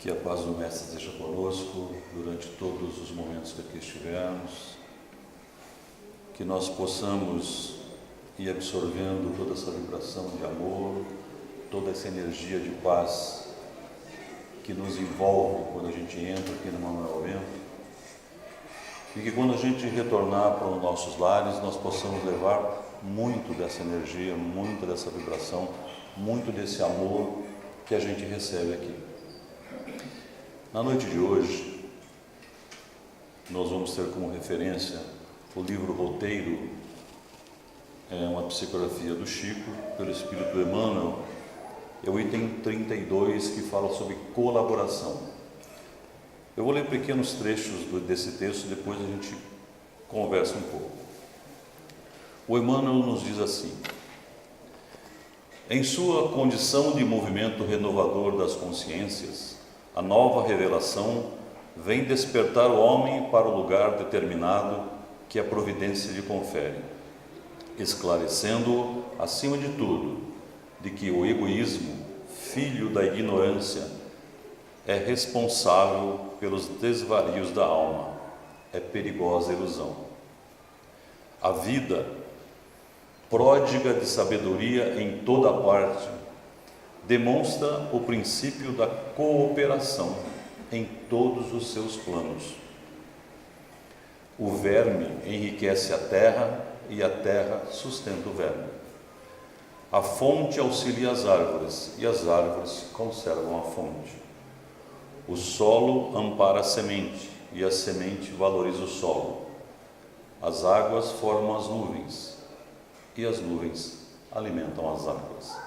Que a paz do Mestre esteja conosco durante todos os momentos que aqui estivermos, que nós possamos ir absorvendo toda essa vibração de amor, toda essa energia de paz que nos envolve quando a gente entra aqui no Manuel Bento, e que quando a gente retornar para os nossos lares, nós possamos levar muito dessa energia, muito dessa vibração, muito desse amor que a gente recebe aqui. Na noite de hoje, nós vamos ter como referência o livro Roteiro, é uma psicografia do Chico, pelo Espírito Emmanuel, é o item 32, que fala sobre colaboração. Eu vou ler pequenos trechos desse texto, depois a gente conversa um pouco. O Emmanuel nos diz assim: em sua condição de movimento renovador das consciências, a nova revelação vem despertar o homem para o lugar determinado que a providência lhe confere, esclarecendo-o, acima de tudo, de que o egoísmo, filho da ignorância, é responsável pelos desvarios da alma, é perigosa ilusão. A vida, pródiga de sabedoria em toda parte, demonstra o princípio da cooperação em todos os seus planos. O verme enriquece a terra e a terra sustenta o verme. A fonte auxilia as árvores e as árvores conservam a fonte. O solo ampara a semente e a semente valoriza o solo. As águas formam as nuvens e as nuvens alimentam as águas.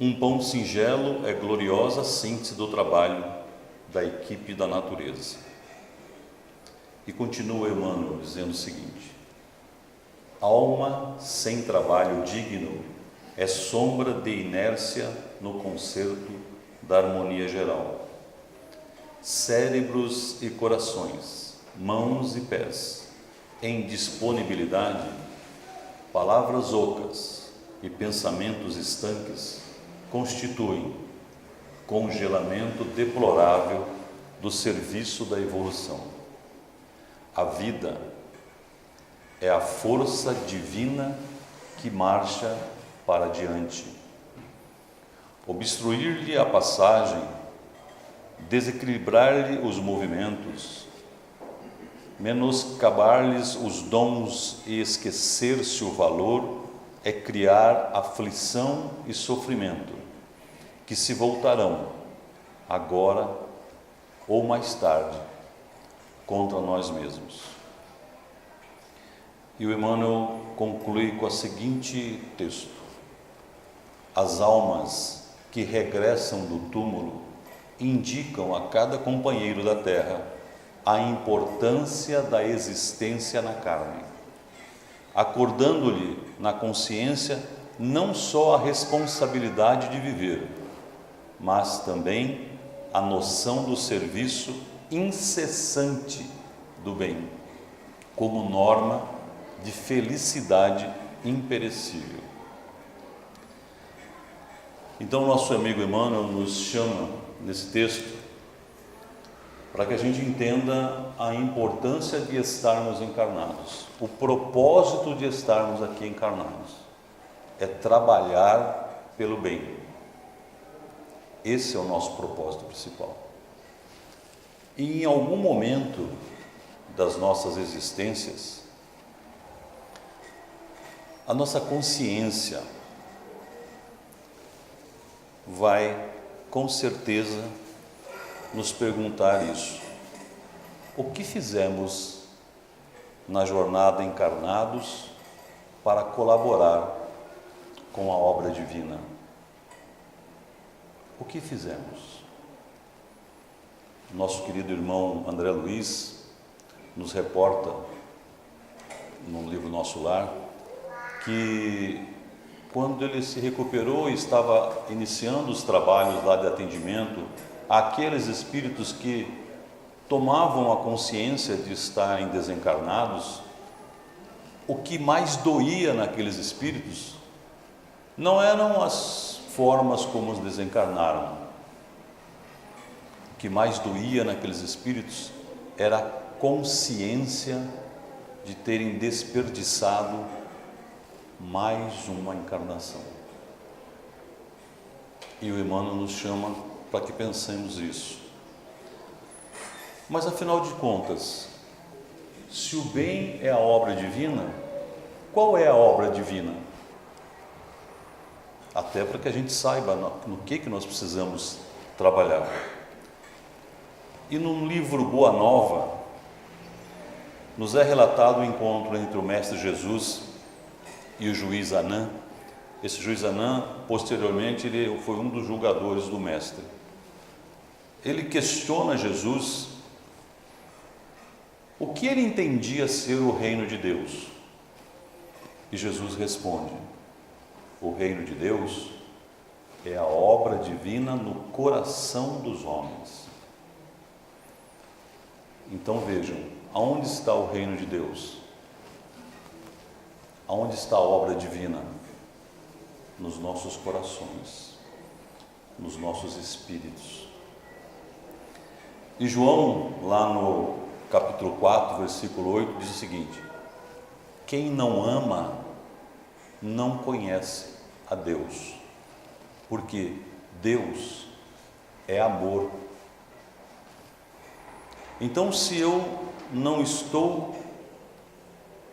Um pão singelo é gloriosa síntese do trabalho da equipe da natureza. E continua Emmanuel dizendo o seguinte: alma sem trabalho digno é sombra de inércia no concerto da harmonia geral. Cérebros e corações, mãos e pés, em disponibilidade, palavras ocas e pensamentos estanques constituem congelamento deplorável do serviço da evolução. A vida é a força divina que marcha para diante. Obstruir-lhe a passagem, desequilibrar-lhe os movimentos, menoscabar-lhes os dons e esquecer-se o valor, é criar aflição e sofrimento, que se voltarão, agora ou mais tarde, contra nós mesmos. E o Emmanuel conclui com o seguinte texto: as almas que regressam do túmulo indicam a cada companheiro da terra a importância da existência na carne, acordando-lhe na consciência não só a responsabilidade de viver, mas também a noção do serviço incessante do bem, como norma de felicidade imperecível. Então, nosso amigo Emmanuel nos chama, nesse texto, para que a gente entenda a importância de estarmos encarnados. O propósito de estarmos aqui encarnados é trabalhar pelo bem. Esse é o nosso propósito principal. E em algum momento das nossas existências, a nossa consciência vai, com certeza, nos perguntar isso: o que fizemos na jornada encarnados para colaborar com a obra divina? O que fizemos? Nosso querido irmão André Luiz nos reporta, no livro Nosso Lar, que quando ele se recuperou e estava iniciando os trabalhos lá de atendimento àqueles espíritos que tomavam a consciência de estarem desencarnados, o que mais doía naqueles espíritos não eram as formas como os desencarnaram, que mais doía naqueles espíritos era a consciência de terem desperdiçado mais uma encarnação. E o Emmanuel nos chama para que pensemos isso. Mas afinal de contas, se o bem é a obra divina, qual é a obra divina? Até para que a gente saiba no que nós precisamos trabalhar. E no livro Boa Nova, nos é relatado o encontro entre o Mestre Jesus e o juiz Anã. Esse juiz Anã, posteriormente, ele foi um dos julgadores do Mestre. Ele questiona Jesus o que ele entendia ser o reino de Deus. E Jesus responde: o reino de Deus é a obra divina no coração dos homens. Então vejam, aonde está o reino de Deus? Aonde está a obra divina? Nos nossos corações, nos nossos espíritos. E João, lá no capítulo 4, versículo 8, diz o seguinte: quem não ama, não conhece a Deus, porque Deus é amor. Então, se eu não estou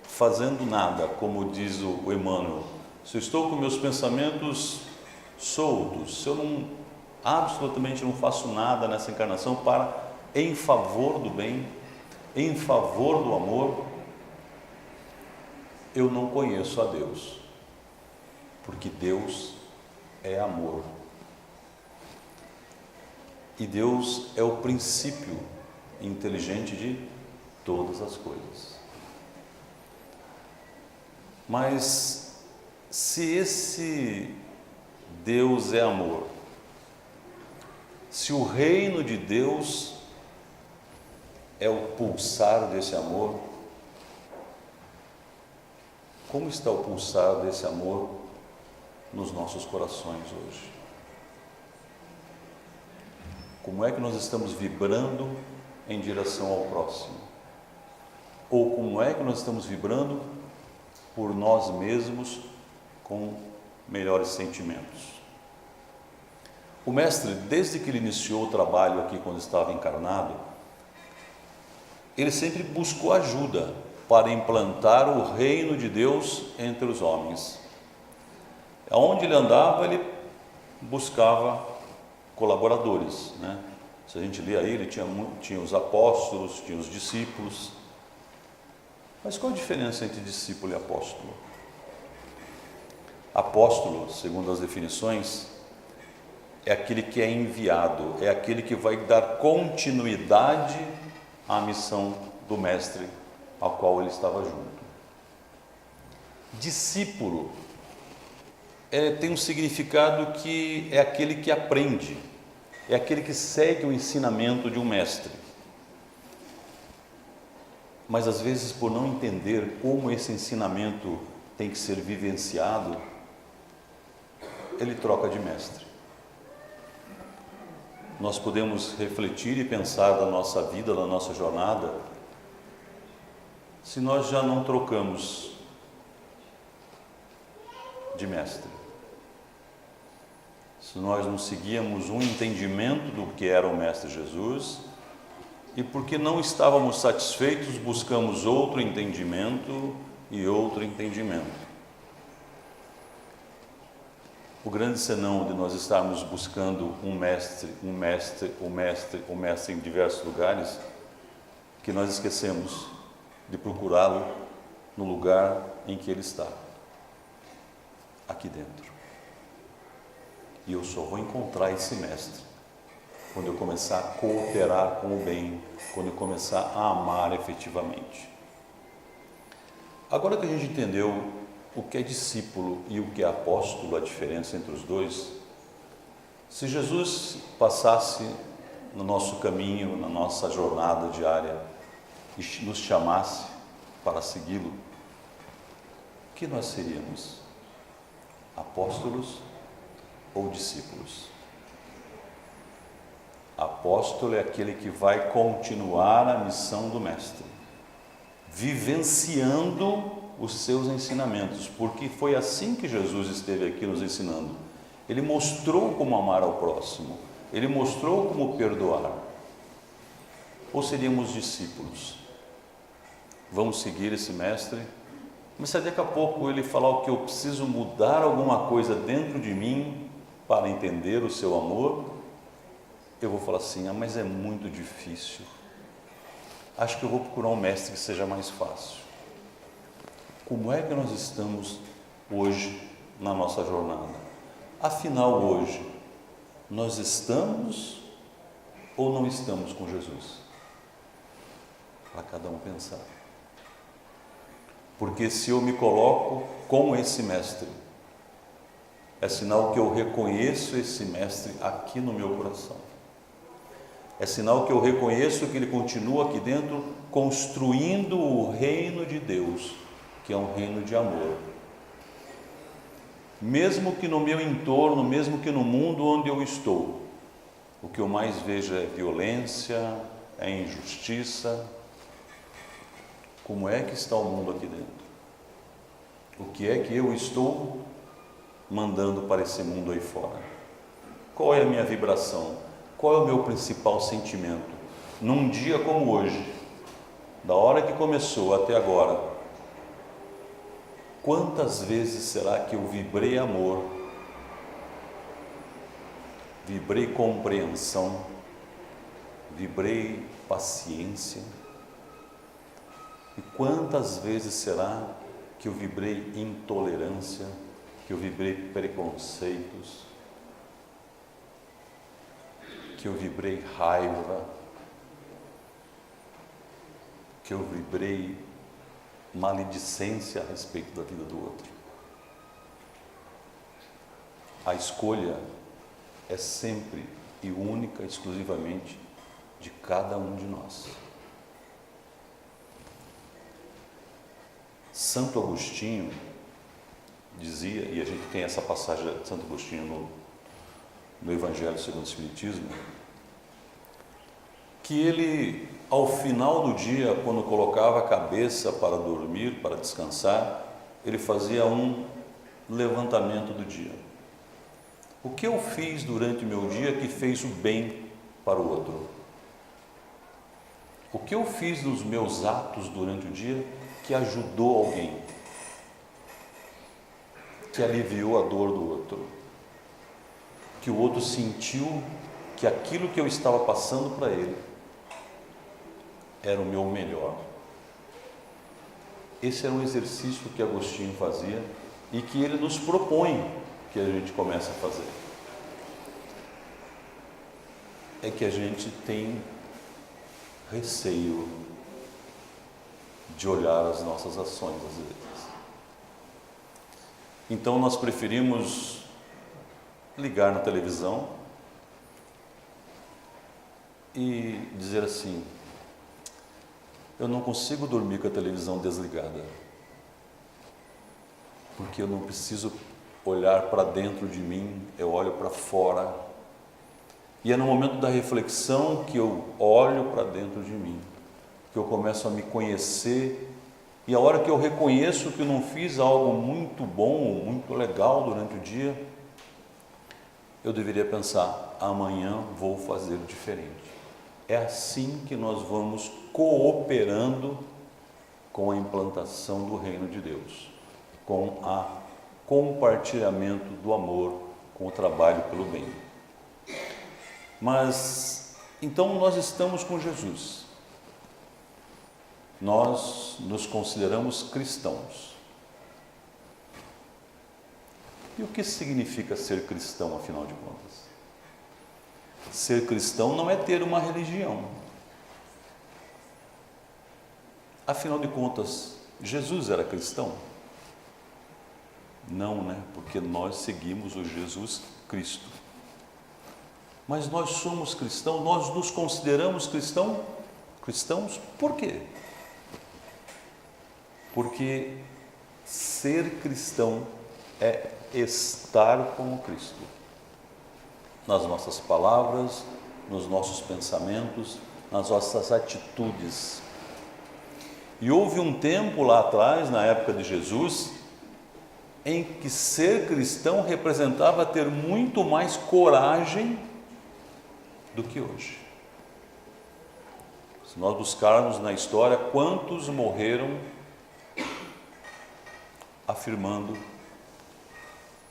fazendo nada, como diz o Emmanuel, se eu estou com meus pensamentos soltos, se eu absolutamente não faço nada nessa encarnação em favor do bem, em favor do amor, eu não conheço a Deus, porque Deus é amor. E Deus é o princípio inteligente de todas as coisas. Mas se esse Deus é amor, se o reino de Deus é o pulsar desse amor, como está o pulsar desse amor nos nossos corações hoje? Como é que nós estamos vibrando em direção ao próximo? Ou como é que nós estamos vibrando por nós mesmos com melhores sentimentos? O Mestre, desde que ele iniciou o trabalho aqui quando estava encarnado, ele sempre buscou ajuda para implantar o reino de Deus entre os homens. Aonde ele andava, ele buscava colaboradores, né? Se a gente lê aí, ele tinha os apóstolos, tinha os discípulos. Mas qual a diferença entre discípulo e apóstolo? Apóstolo, segundo as definições, é aquele que é enviado, é aquele que vai dar continuidade à missão do Mestre ao qual ele estava junto. Discípulo tem um significado que é aquele que aprende, é aquele que segue o ensinamento de um mestre. Mas às vezes, por não entender como esse ensinamento tem que ser vivenciado, ele troca de mestre. Nós podemos refletir e pensar da nossa vida, da nossa jornada, se nós já não trocamos de mestre, se nós não seguíamos um entendimento do que era o Mestre Jesus, e porque não estávamos satisfeitos, buscamos outro entendimento e outro entendimento. O grande senão de nós estarmos buscando um mestre em diversos lugares, que nós esquecemos de procurá-lo no lugar em que ele está, aqui dentro. E eu só vou encontrar esse mestre quando eu começar a cooperar com o bem, quando eu começar a amar efetivamente. Agora que a gente entendeu o que é discípulo e o que é apóstolo, a diferença entre os dois, se Jesus passasse no nosso caminho, na nossa jornada diária e nos chamasse para segui-lo, o que nós seríamos? Apóstolos ou discípulos? Apóstolo é aquele que vai continuar a missão do Mestre, vivenciando os seus ensinamentos, porque foi assim que Jesus esteve aqui nos ensinando. Ele mostrou como amar ao próximo, ele mostrou como perdoar. Ou seríamos discípulos? Vamos seguir esse Mestre? Mas se daqui a pouco ele falar que eu preciso mudar alguma coisa dentro de mim para entender o seu amor, eu vou falar assim, mas é muito difícil. Acho que eu vou procurar um mestre que seja mais fácil. Como é que nós estamos hoje na nossa jornada? Afinal, hoje, nós estamos ou não estamos com Jesus? Para cada um pensar. Porque se eu me coloco com esse mestre, é sinal que eu reconheço esse mestre aqui no meu coração. É sinal que eu reconheço que ele continua aqui dentro construindo o reino de Deus, que é um reino de amor. Mesmo que no meu entorno, mesmo que no mundo onde eu estou, o que eu mais vejo é violência, é injustiça. Como é que está o mundo aqui dentro? O que é que eu estou mandando para esse mundo aí fora? Qual é a minha vibração? Qual é o meu principal sentimento? Num dia como hoje, da hora que começou até agora, quantas vezes será que eu vibrei amor, vibrei compreensão, vibrei paciência? E quantas vezes será que eu vibrei intolerância, que eu vibrei preconceitos, que eu vibrei raiva, que eu vibrei maledicência a respeito da vida do outro? A escolha é sempre e única, exclusivamente de cada um de nós. Santo Agostinho dizia, e a gente tem essa passagem de Santo Agostinho no Evangelho segundo o Espiritismo, que ele, ao final do dia, quando colocava a cabeça para dormir, para descansar, ele fazia um levantamento do dia. O que eu fiz durante o meu dia que fez o bem para o outro? O que eu fiz nos meus atos durante o dia que ajudou alguém, que aliviou a dor do outro, que o outro sentiu que aquilo que eu estava passando para ele era o meu melhor? Esse era um exercício que Agostinho fazia e que ele nos propõe que a gente comece a fazer. É que a gente tem receio de olhar as nossas ações às vezes. Então nós preferimos ligar na televisão e dizer assim: eu não consigo dormir com a televisão desligada, porque eu não preciso olhar para dentro de mim, eu olho para fora. E é no momento da reflexão que eu olho para dentro de mim, que eu começo a me conhecer, e a hora que eu reconheço que eu não fiz algo muito bom, muito legal durante o dia, eu deveria pensar: amanhã vou fazer diferente. É assim que nós vamos cooperando com a implantação do reino de Deus, com o compartilhamento do amor, com o trabalho pelo bem. Mas, então nós estamos com Jesus. Nós nos consideramos cristãos. E o que significa ser cristão, afinal de contas? Ser cristão não é ter uma religião. Afinal de contas, Jesus era cristão? Não, né? Porque nós seguimos o Jesus Cristo. Mas nós somos cristãos, nós nos consideramos cristãos por quê? Porque ser cristão é estar com Cristo, nas nossas palavras, nos nossos pensamentos, nas nossas atitudes. E houve um tempo lá atrás, na época de Jesus, em que ser cristão representava ter muito mais coragem do que hoje. Se nós buscarmos na história, quantos morreram afirmando,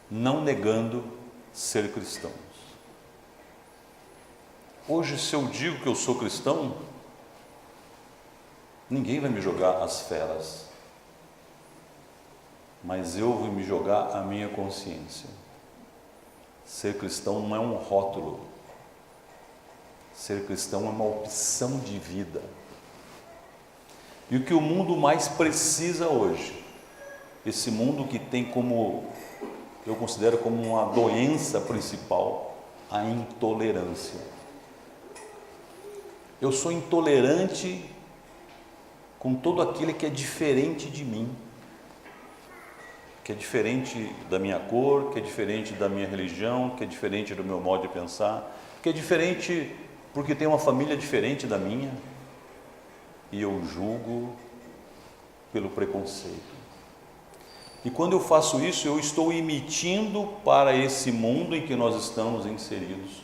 não negando ser cristãos. Hoje, se eu digo que eu sou cristão, ninguém vai me jogar as feras, mas eu vou me jogar a minha consciência. Ser cristão não é um rótulo, ser cristão é uma opção de vida. E o que o mundo mais precisa hoje, esse mundo que tem como, eu considero como uma doença principal, a intolerância. Eu sou intolerante com todo aquele que é diferente de mim, que é diferente da minha cor, que é diferente da minha religião, que é diferente do meu modo de pensar, que é diferente porque tem uma família diferente da minha, e eu julgo pelo preconceito. E quando eu faço isso, eu estou emitindo para esse mundo em que nós estamos inseridos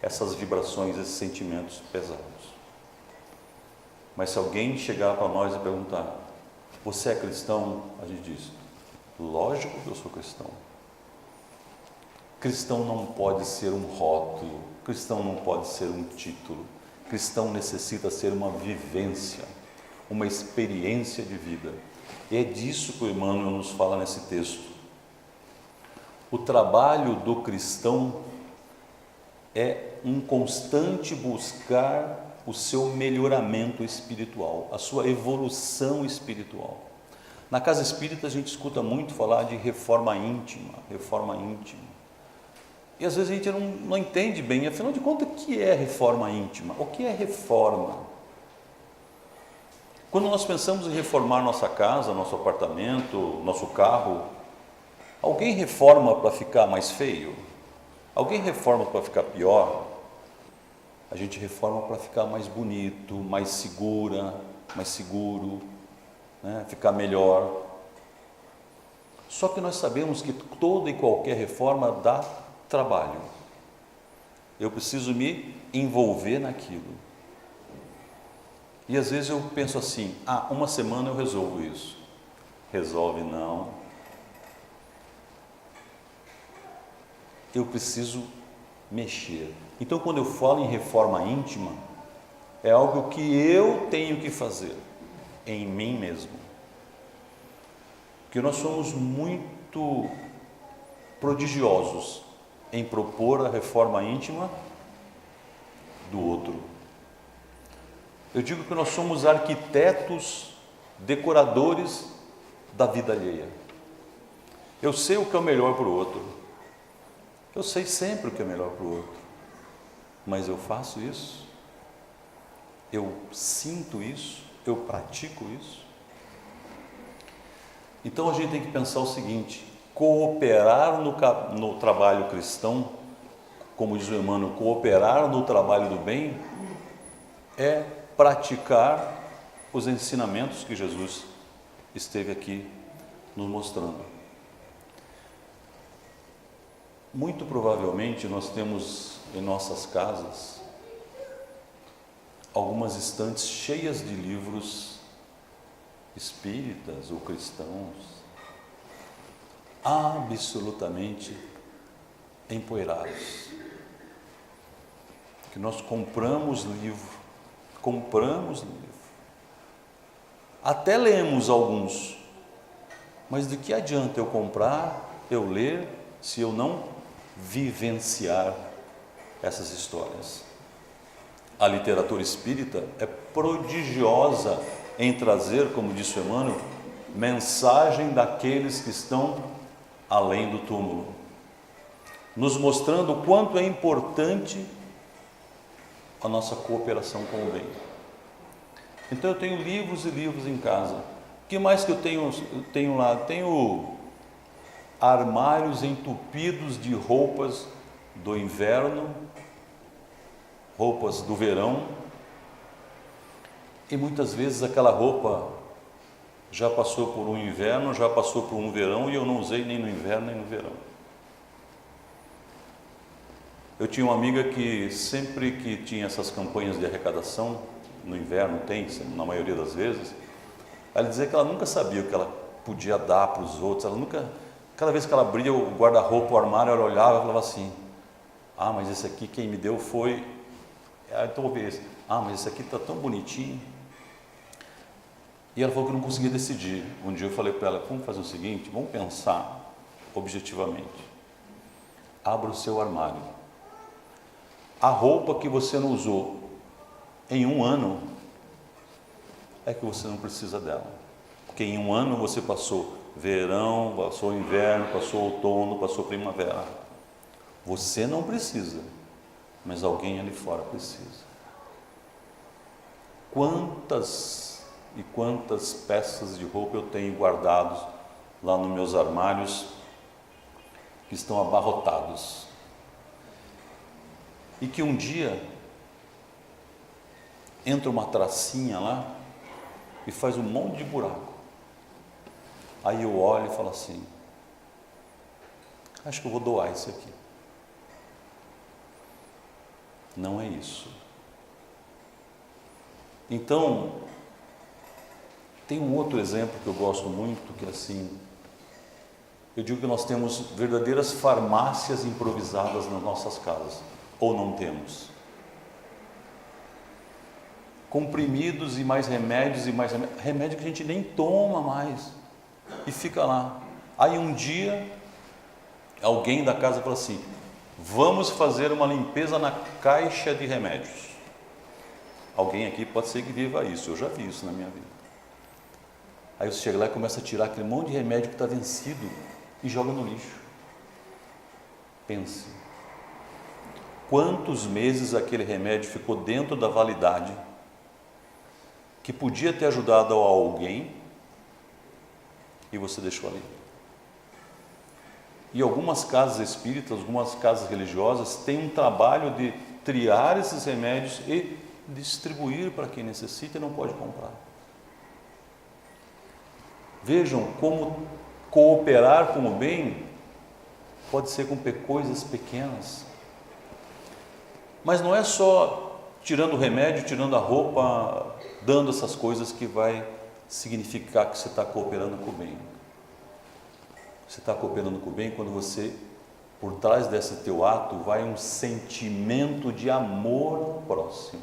essas vibrações, esses sentimentos pesados. Mas se alguém chegar para nós e perguntar, você é cristão? A gente diz, lógico que eu sou cristão. Cristão não pode ser um rótulo, cristão não pode ser um título, cristão necessita ser uma vivência, uma experiência de vida. E é disso que o Emmanuel nos fala nesse texto. O trabalho do cristão é um constante buscar o seu melhoramento espiritual, a sua evolução espiritual. Na casa espírita a gente escuta muito falar de reforma íntima, reforma íntima. E às vezes a gente não entende bem, afinal de contas, o que é reforma íntima? O que é reforma? Quando nós pensamos em reformar nossa casa, nosso apartamento, nosso carro, alguém reforma para ficar mais feio? Alguém reforma para ficar pior? A gente reforma para ficar mais bonito, mais segura, mais seguro, né? Ficar melhor. Só que nós sabemos que toda e qualquer reforma dá trabalho. Eu preciso me envolver naquilo. E às vezes eu penso assim, uma semana eu resolvo isso. Resolve não. Eu preciso mexer. Então, quando eu falo em reforma íntima, é algo que eu tenho que fazer em mim mesmo. Porque nós somos muito prodigiosos em propor a reforma íntima do outro. Eu digo que nós somos arquitetos, decoradores da vida alheia. Eu sei o que é o melhor para o outro. Eu sei sempre o que é melhor para o outro. Mas eu faço isso? Eu sinto isso? Eu pratico isso? Então a gente tem que pensar o seguinte: cooperar no trabalho cristão, como diz o Emmanuel, cooperar no trabalho do bem, é praticar os ensinamentos que Jesus esteve aqui nos mostrando. Muito provavelmente nós temos em nossas casas algumas estantes cheias de livros espíritas ou cristãos, absolutamente empoeirados, que nós compramos livro, até lemos alguns, mas de que adianta eu comprar, eu ler, se eu não vivenciar essas histórias? A literatura espírita é prodigiosa em trazer, como disse o Emmanuel, mensagem daqueles que estão além do túmulo, nos mostrando o quanto é importante a nossa cooperação com o bem. Então eu tenho livros e livros em casa. O que mais que eu tenho lá? Tenho armários entupidos de roupas do inverno roupas do verão, e muitas vezes aquela roupa já passou por um inverno, já passou por um verão, e eu não usei nem no inverno nem no verão. Eu tinha uma amiga que sempre que tinha essas campanhas de arrecadação, no inverno tem, na maioria das vezes, ela dizia que ela nunca sabia o que ela podia dar para os outros, ela nunca, cada vez que ela abria o guarda-roupa, o armário, ela olhava e falava assim, mas esse aqui quem me deu foi, então vou ver esse, mas esse aqui está tão bonitinho. E ela falou que não conseguia decidir. Um dia eu falei para ela, vamos fazer o seguinte, vamos pensar objetivamente. Abra o seu armário. A roupa que você não usou em um ano, é que você não precisa dela. Porque em um ano você passou verão, passou inverno, passou outono, passou primavera. Você não precisa, mas alguém ali fora precisa. Quantas e quantas peças de roupa eu tenho guardados lá nos meus armários, que estão abarrotados, e que um dia entra uma tracinha lá e faz um monte de buraco. Aí eu olho e falo assim, acho que eu vou doar isso aqui. Não é isso. Então, tem um outro exemplo que eu gosto muito, que é assim, eu digo que nós temos verdadeiras farmácias improvisadas nas nossas casas, ou não temos? Comprimidos e mais remédios, remédio que a gente nem toma mais, e fica lá. Aí um dia, alguém da casa fala assim, vamos fazer uma limpeza na caixa de remédios. Alguém aqui pode ser que viva isso, eu já vi isso na minha vida. Aí você chega lá e começa a tirar aquele monte de remédio que está vencido e joga no lixo. Pense, quantos meses aquele remédio ficou dentro da validade, que podia ter ajudado a alguém, e você deixou ali. E algumas casas espíritas, algumas casas religiosas têm um trabalho de triar esses remédios e distribuir para quem necessita e não pode comprar. Vejam como cooperar com o bem pode ser com coisas pequenas. Mas não é só tirando o remédio, tirando a roupa, dando essas coisas que vai significar que você está cooperando com o bem. Você está cooperando com o bem quando você, por trás desse teu ato, vai um sentimento de amor ao próximo.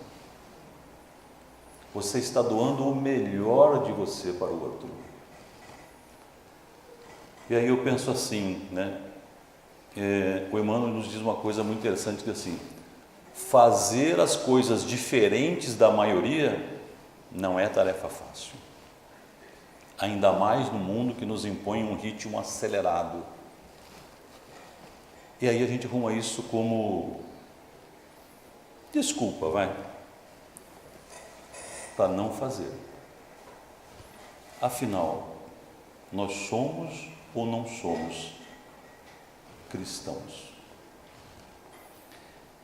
Você está doando o melhor de você para o outro. E aí eu penso assim, o Emmanuel nos diz uma coisa muito interessante, que é assim, fazer as coisas diferentes da maioria não é tarefa fácil. Ainda mais no mundo que nos impõe um ritmo acelerado. E aí a gente arruma isso como desculpa, para não fazer. Afinal, nós somos ou não somos cristãos?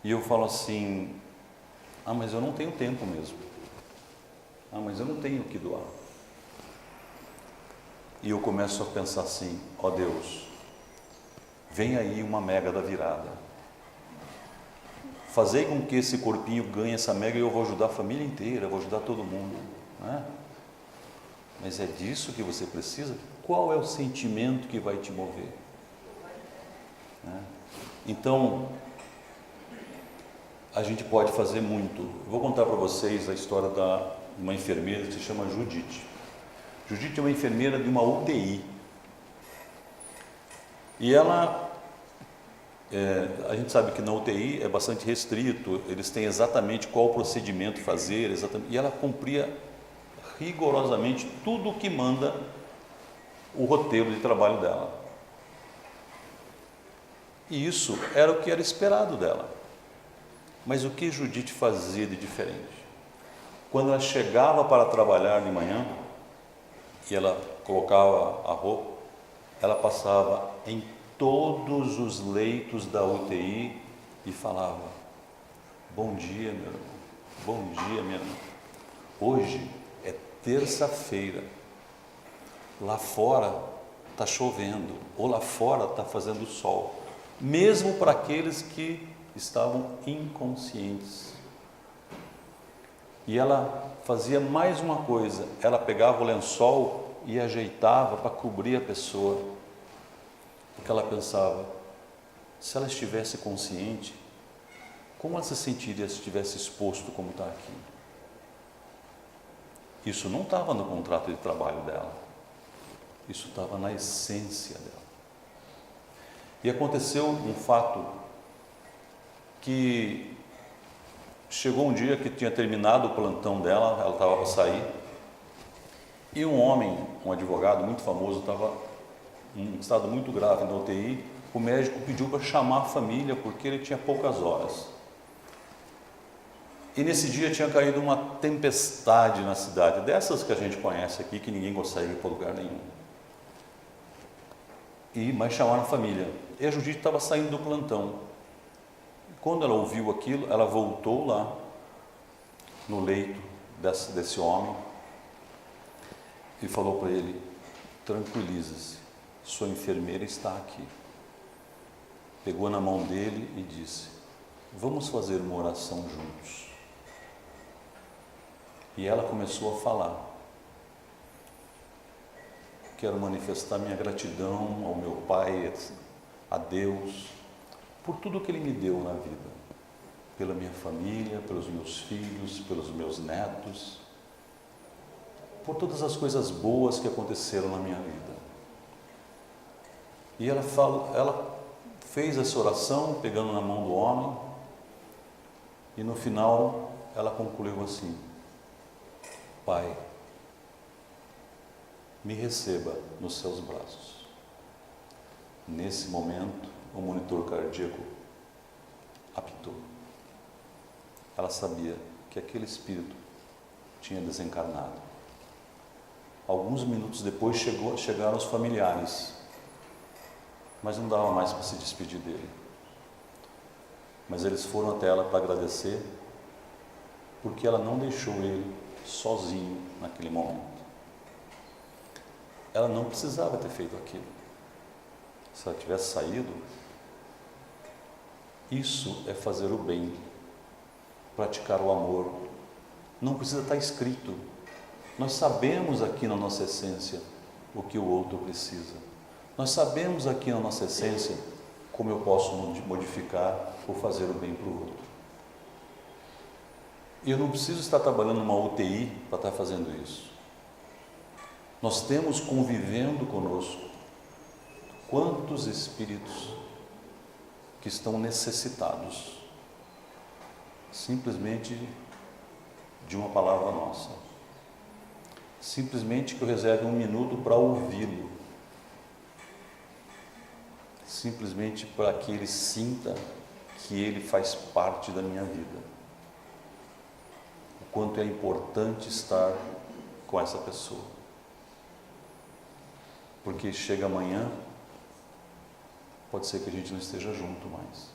E eu falo assim, mas eu não tenho tempo mesmo. Mas eu não tenho o que doar. E eu começo a pensar assim, Deus, vem aí uma mega da virada. Fazei com que esse corpinho ganhe essa mega e eu vou ajudar a família inteira, eu vou ajudar todo mundo. Mas é disso que você precisa? Qual é o sentimento que vai te mover? Então, a gente pode fazer muito. Eu vou contar para vocês a história de uma enfermeira que se chama Judite. Judite é uma enfermeira de uma UTI. E ela, a gente sabe que na UTI é bastante restrito, eles têm exatamente qual procedimento fazer, e ela cumpria rigorosamente tudo o que manda o roteiro de trabalho dela. E isso era o que era esperado dela. Mas o que Judite fazia de diferente? Quando ela chegava para trabalhar de manhã, e ela colocava a roupa, ela passava em todos os leitos da UTI e falava: Bom dia, meu irmão. Bom dia, minha irmã. Hoje é terça-feira. Lá fora está chovendo, ou lá fora está fazendo sol, mesmo para aqueles que estavam inconscientes. E ela fazia mais uma coisa, ela pegava o lençol e ajeitava para cobrir a pessoa, porque ela pensava, se ela estivesse consciente, como ela se sentiria se estivesse exposto como está aqui? Isso não estava no contrato de trabalho dela, isso estava na essência dela. E aconteceu um fato que chegou um dia que tinha terminado o plantão dela, ela estava para sair, e um homem, um advogado muito famoso, estava em um estado muito grave na UTI. O médico pediu para chamar a família porque ele tinha poucas horas. E nesse dia tinha caído uma tempestade na cidade, dessas que a gente conhece aqui, que ninguém consegue ir para lugar nenhum. Mas chamaram a família. E a Judite estava saindo do plantão. Quando ela ouviu aquilo, ela voltou lá no leito desse homem e falou para ele, tranquilize-se, sua enfermeira está aqui. Pegou na mão dele e disse, vamos fazer uma oração juntos. E ela começou a falar, quero manifestar minha gratidão ao meu Pai, a Deus, por tudo que Ele me deu na vida, pela minha família, pelos meus filhos, pelos meus netos, por todas as coisas boas que aconteceram na minha vida. E ela fez essa oração, pegando na mão do homem, e no final ela concluiu assim, Pai, me receba nos seus braços. Nesse momento, o monitor cardíaco apitou. Ela sabia que aquele espírito tinha desencarnado. Alguns minutos depois chegaram os familiares, mas não dava mais para se despedir dele. Mas eles foram até ela para agradecer, porque ela não deixou ele sozinho naquele momento. Ela não precisava ter feito aquilo. Se ela tivesse saído, isso é fazer o bem, praticar o amor. Não precisa estar escrito. Nós sabemos aqui na nossa essência o que o outro precisa. Nós sabemos aqui na nossa essência como eu posso modificar ou fazer o bem para o outro. E eu não preciso estar trabalhando numa UTI para estar fazendo isso. Nós temos convivendo conosco quantos espíritos que estão necessitados simplesmente de uma palavra nossa, simplesmente que eu reserve um minuto para ouvi-lo, simplesmente para que ele sinta que ele faz parte da minha vida, o quanto é importante estar com essa pessoa, porque chega amanhã, pode ser que a gente não esteja junto mais.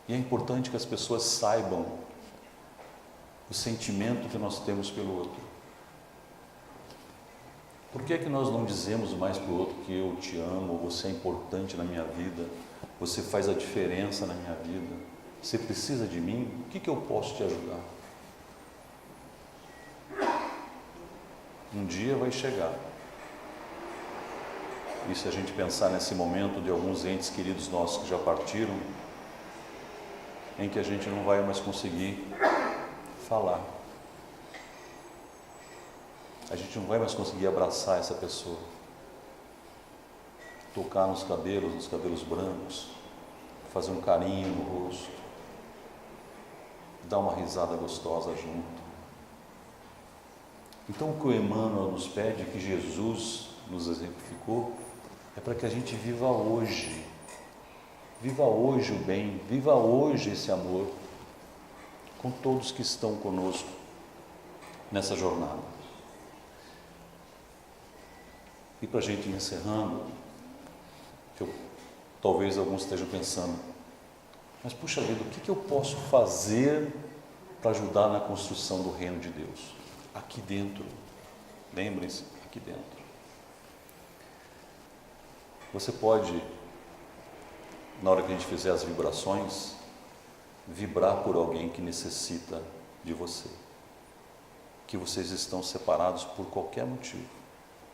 E é importante que as pessoas saibam o sentimento que nós temos pelo outro. Por que é que nós não dizemos mais para o outro que eu te amo, você é importante na minha vida, você faz a diferença na minha vida, você precisa de mim, o que eu posso te ajudar? Um dia vai chegar. E se a gente pensar nesse momento de alguns entes queridos nossos que já partiram, em que a gente não vai mais conseguir falar. A gente não vai mais conseguir abraçar essa pessoa, tocar nos cabelos brancos, fazer um carinho no rosto, dar uma risada gostosa junto. Então o que o Emmanuel nos pede, que Jesus nos exemplificou, é para que a gente viva hoje o bem, viva hoje esse amor com todos que estão conosco nessa jornada. E para a gente ir encerrando, talvez alguns estejam pensando, Mas, puxa vida, o que eu posso fazer para ajudar na construção do reino de Deus? Aqui dentro. Lembrem-se, aqui dentro. Você pode, na hora que a gente fizer as vibrações, vibrar por alguém que necessita de você. Que vocês estão separados por qualquer motivo.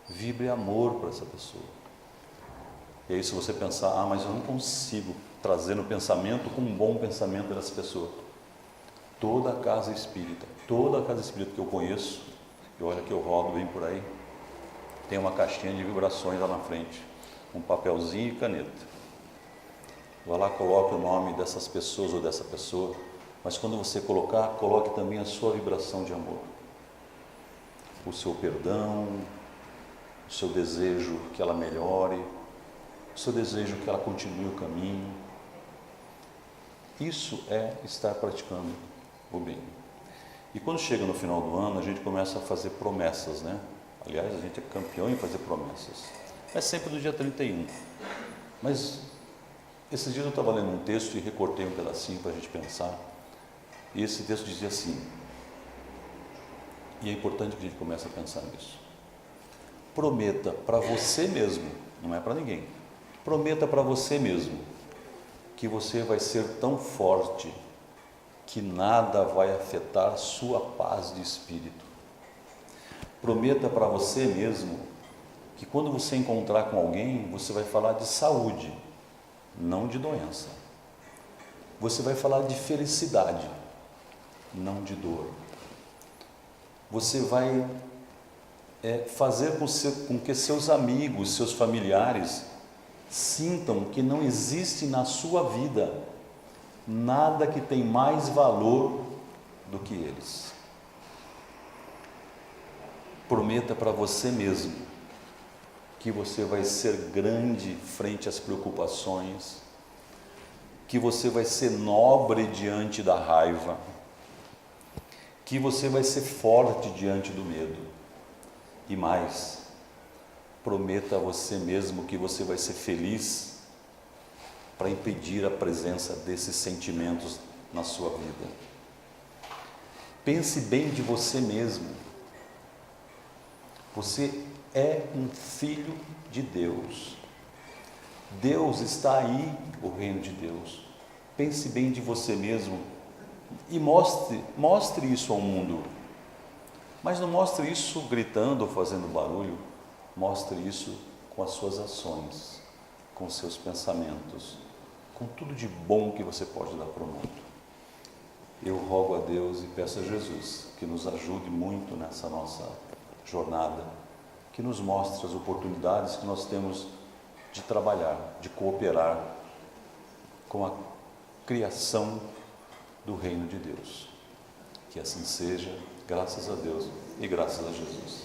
Vibre amor para essa pessoa. E aí, se você pensar, mas eu não consigo trazer no pensamento com um bom pensamento dessa pessoa. Toda a casa espírita que eu conheço, e olha que eu rodo bem por aí, tem uma caixinha de vibrações lá na frente, um papelzinho e caneta. Vai lá, coloque o nome dessas pessoas ou dessa pessoa, mas quando você colocar, coloque também a sua vibração de amor. O seu perdão, o seu desejo que ela melhore, o seu desejo que ela continue o caminho. Isso é estar praticando o bem. E quando chega no final do ano, a gente começa a fazer promessas, né? Aliás, a gente é campeão em fazer promessas. É sempre no dia 31. Mas esses dias eu estava lendo um texto e recortei um pedacinho para a gente pensar. E esse texto dizia assim, e é importante que a gente comece a pensar nisso. Prometa para você mesmo, não é para ninguém. Prometa para você mesmo que você vai ser tão forte que nada vai afetar sua paz de espírito. Prometa para você mesmo que quando você encontrar com alguém, você vai falar de saúde, não de doença. Você vai falar de felicidade, não de dor. Você vai fazer com que seus amigos, seus familiares sintam que não existe na sua vida nada que tem mais valor do que eles. Prometa para você mesmo que você vai ser grande frente às preocupações, que você vai ser nobre diante da raiva, que você vai ser forte diante do medo. E mais, prometa a você mesmo que você vai ser feliz para impedir a presença desses sentimentos na sua vida. Pense bem de você mesmo. Você é um filho de Deus. Deus está aí, o reino de Deus. Pense bem de você mesmo e mostre isso ao mundo. Mas não mostre isso gritando ou fazendo barulho. Mostre isso com as suas ações, com os seus pensamentos, com tudo de bom que você pode dar para o mundo. Eu rogo a Deus e peço a Jesus que nos ajude muito nessa nossa jornada, que nos mostre as oportunidades que nós temos de trabalhar, de cooperar com a criação do reino de Deus. Que assim seja, graças a Deus e graças a Jesus.